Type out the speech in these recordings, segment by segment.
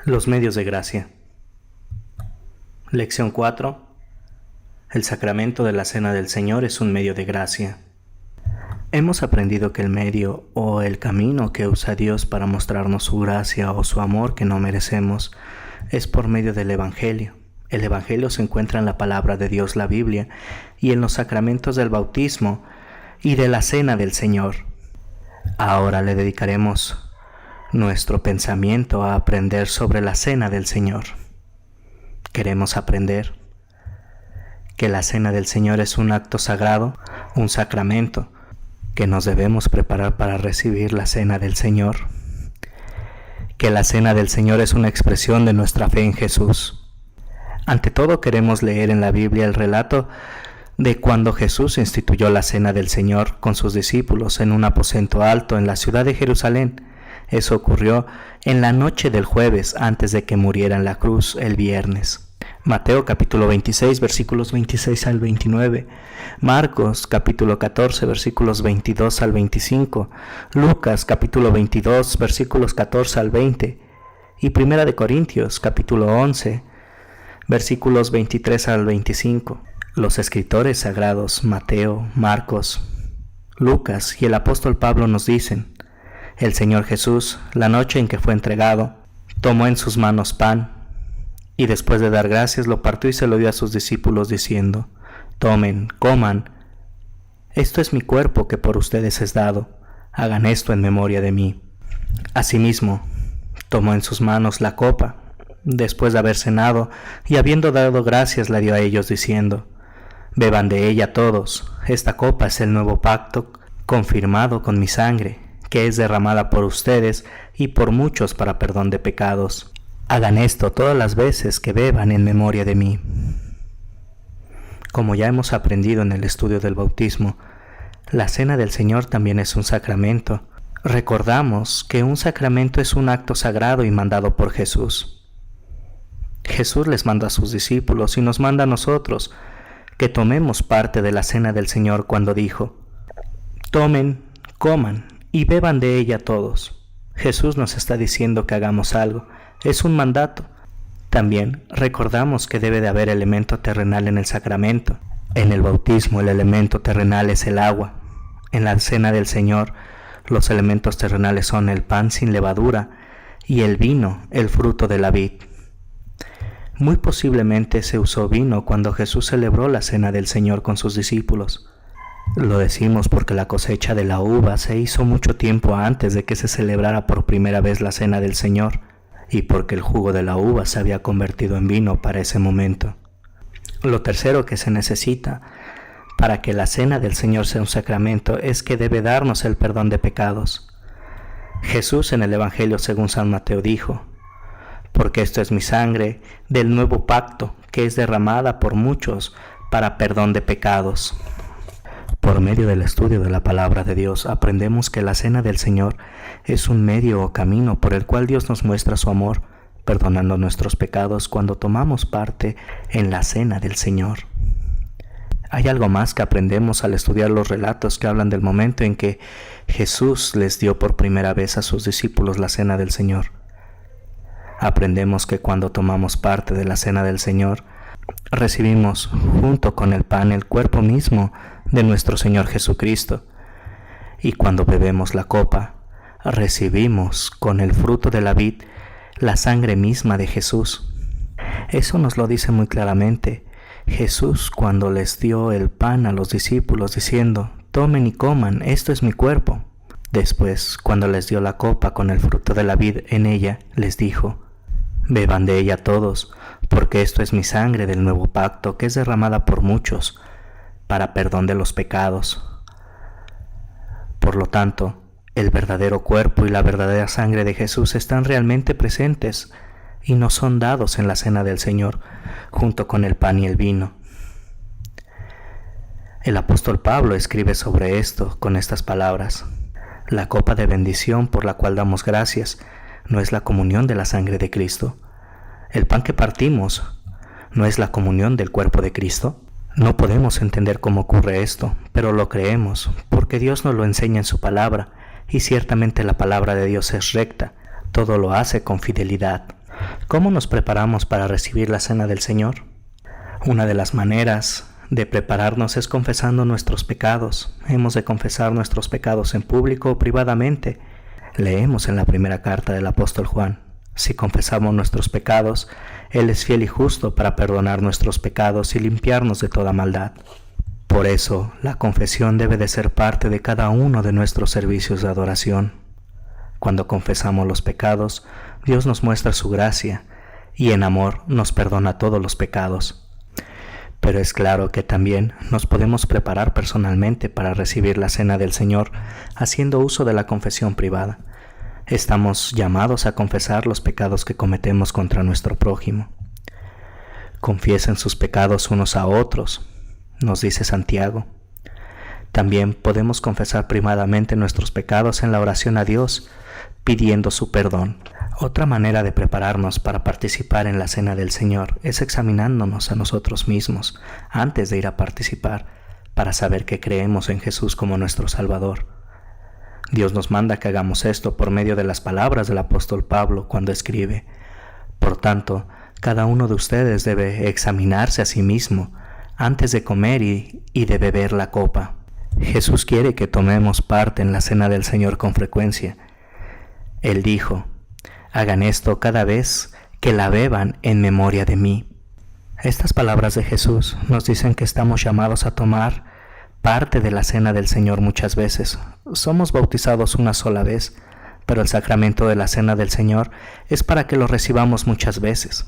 Los medios de gracia. Lección 4. El sacramento de la Cena del Señor es un medio de gracia. Hemos aprendido que el medio o el camino que usa Dios para mostrarnos su gracia o su amor que no merecemos es por medio del Evangelio. El Evangelio se encuentra en la palabra de Dios, la Biblia, y en los sacramentos del bautismo y de la Cena del Señor. Ahora le dedicaremos nuestro pensamiento a aprender sobre la Cena del Señor. Queremos aprender que la Cena del Señor es un acto sagrado, un sacramento, que nos debemos preparar para recibir la Cena del Señor. Que la Cena del Señor es una expresión de nuestra fe en Jesús. Ante todo queremos leer en la Biblia el relato de cuando Jesús instituyó la Cena del Señor con sus discípulos en un aposento alto en la ciudad de Jerusalén. Eso ocurrió en la noche del jueves antes de que muriera en la cruz el viernes. Mateo capítulo 26 versículos 26 al 29, Marcos capítulo 14 versículos 22 al 25, Lucas capítulo 22 versículos 14 al 20 y Primera de Corintios capítulo 11 versículos 23 al 25. Los escritores sagrados Mateo, Marcos, Lucas y el apóstol Pablo nos dicen: el Señor Jesús, la noche en que fue entregado, tomó en sus manos pan, y después de dar gracias lo partió y se lo dio a sus discípulos diciendo: tomen, coman, esto es mi cuerpo que por ustedes es dado, hagan esto en memoria de mí. Asimismo, tomó en sus manos la copa, después de haber cenado, y habiendo dado gracias la dio a ellos diciendo: beban de ella todos, esta copa es el nuevo pacto confirmado con mi sangre, que es derramada por ustedes y por muchos para perdón de pecados. Hagan esto todas las veces que beban en memoria de mí. Como ya hemos aprendido en el estudio del bautismo, la Cena del Señor también es un sacramento. Recordamos que un sacramento es un acto sagrado y mandado por Jesús. Jesús les manda a sus discípulos y nos manda a nosotros que tomemos parte de la Cena del Señor cuando dijo: tomen, coman y beban de ella todos. Jesús nos está diciendo que hagamos algo. Es un mandato. También recordamos que debe de haber elemento terrenal en el sacramento. En el bautismo el elemento terrenal es el agua. En la Cena del Señor los elementos terrenales son el pan sin levadura y el vino, el fruto de la vid. Muy posiblemente se usó vino cuando Jesús celebró la Cena del Señor con sus discípulos. Lo decimos porque la cosecha de la uva se hizo mucho tiempo antes de que se celebrara por primera vez la Cena del Señor, y porque el jugo de la uva se había convertido en vino para ese momento. Lo tercero que se necesita para que la Cena del Señor sea un sacramento es que debe darnos el perdón de pecados. Jesús en el Evangelio según San Mateo dijo: porque esto es mi sangre del nuevo pacto, que es derramada por muchos para perdón de pecados. Por medio del estudio de la palabra de Dios aprendemos que la Cena del Señor es un medio o camino por el cual Dios nos muestra su amor, perdonando nuestros pecados cuando tomamos parte en la Cena del Señor. Hay algo más que aprendemos al estudiar los relatos que hablan del momento en que Jesús les dio por primera vez a sus discípulos la Cena del Señor. Aprendemos que cuando tomamos parte de la Cena del Señor, recibimos junto con el pan el cuerpo mismo de nuestro Señor Jesucristo, y cuando bebemos la copa, recibimos con el fruto de la vid la sangre misma de Jesús. Eso nos lo dice muy claramente Jesús cuando les dio el pan a los discípulos diciendo: tomen y coman, esto es mi cuerpo. Después, cuando les dio la copa con el fruto de la vid en ella, les dijo: beban de ella todos, porque esto es mi sangre del nuevo pacto, que es derramada por muchos para perdón de los pecados. Por lo tanto, el verdadero cuerpo y la verdadera sangre de Jesús están realmente presentes y nos son dados en la Cena del Señor, junto con el pan y el vino. El apóstol Pablo escribe sobre esto con estas palabras: la copa de bendición por la cual damos gracias no es la comunión de la sangre de Cristo. El pan que partimos no es la comunión del cuerpo de Cristo. No podemos entender cómo ocurre esto, pero lo creemos porque Dios nos lo enseña en su palabra, y ciertamente la palabra de Dios es recta, todo lo hace con fidelidad. ¿Cómo nos preparamos para recibir la cena del Señor? Una de las maneras de prepararnos es confesando nuestros pecados. Hemos de confesar nuestros pecados en público o privadamente. Leemos en la primera carta del apóstol Juan: si confesamos nuestros pecados, Él es fiel y justo para perdonar nuestros pecados y limpiarnos de toda maldad. Por eso, la confesión debe de ser parte de cada uno de nuestros servicios de adoración. Cuando confesamos los pecados, Dios nos muestra su gracia y en amor nos perdona todos los pecados. Pero es claro que también nos podemos preparar personalmente para recibir la cena del Señor haciendo uso de la confesión privada. Estamos llamados a confesar los pecados que cometemos contra nuestro prójimo. Confiesen sus pecados unos a otros, nos dice Santiago. También podemos confesar privadamente nuestros pecados en la oración a Dios, pidiendo su perdón. Otra manera de prepararnos para participar en la cena del Señor es examinándonos a nosotros mismos antes de ir a participar, para saber que creemos en Jesús como nuestro Salvador. Dios nos manda que hagamos esto por medio de las palabras del apóstol Pablo cuando escribe: por tanto, cada uno de ustedes debe examinarse a sí mismo antes de comer y de beber la copa. Jesús quiere que tomemos parte en la cena del Señor con frecuencia. Él dijo: hagan esto cada vez que la beban en memoria de mí. Estas palabras de Jesús nos dicen que estamos llamados a tomar parte de la cena del Señor muchas veces. Somos bautizados una sola vez, pero el sacramento de la cena del Señor es para que lo recibamos muchas veces.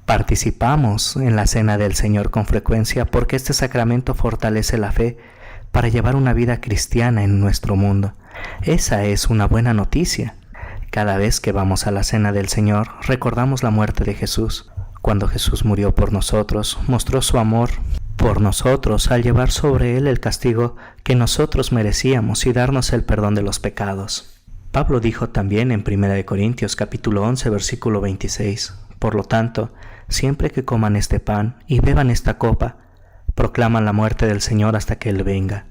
Participamos en la cena del Señor con frecuencia porque este sacramento fortalece la fe para llevar una vida cristiana en nuestro mundo. Esa es una buena noticia. Cada vez que vamos a la cena del Señor, recordamos la muerte de Jesús. Cuando Jesús murió por nosotros, mostró su amor por nosotros al llevar sobre Él el castigo que nosotros merecíamos y darnos el perdón de los pecados. Pablo dijo también en 1 Corintios capítulo 11, versículo 26, por lo tanto, siempre que coman este pan y beban esta copa, proclaman la muerte del Señor hasta que Él venga.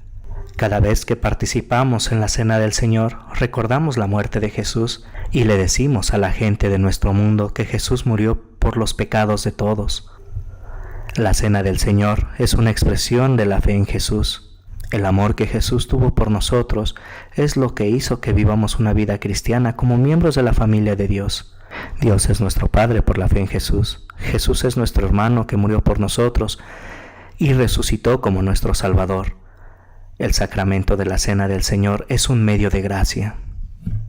Cada vez que participamos en la cena del Señor, recordamos la muerte de Jesús y le decimos a la gente de nuestro mundo que Jesús murió por los pecados de todos. La cena del Señor es una expresión de la fe en Jesús. El amor que Jesús tuvo por nosotros es lo que hizo que vivamos una vida cristiana como miembros de la familia de Dios. Dios es nuestro Padre por la fe en Jesús. Jesús es nuestro hermano que murió por nosotros y resucitó como nuestro Salvador. El sacramento de la cena del Señor es un medio de gracia.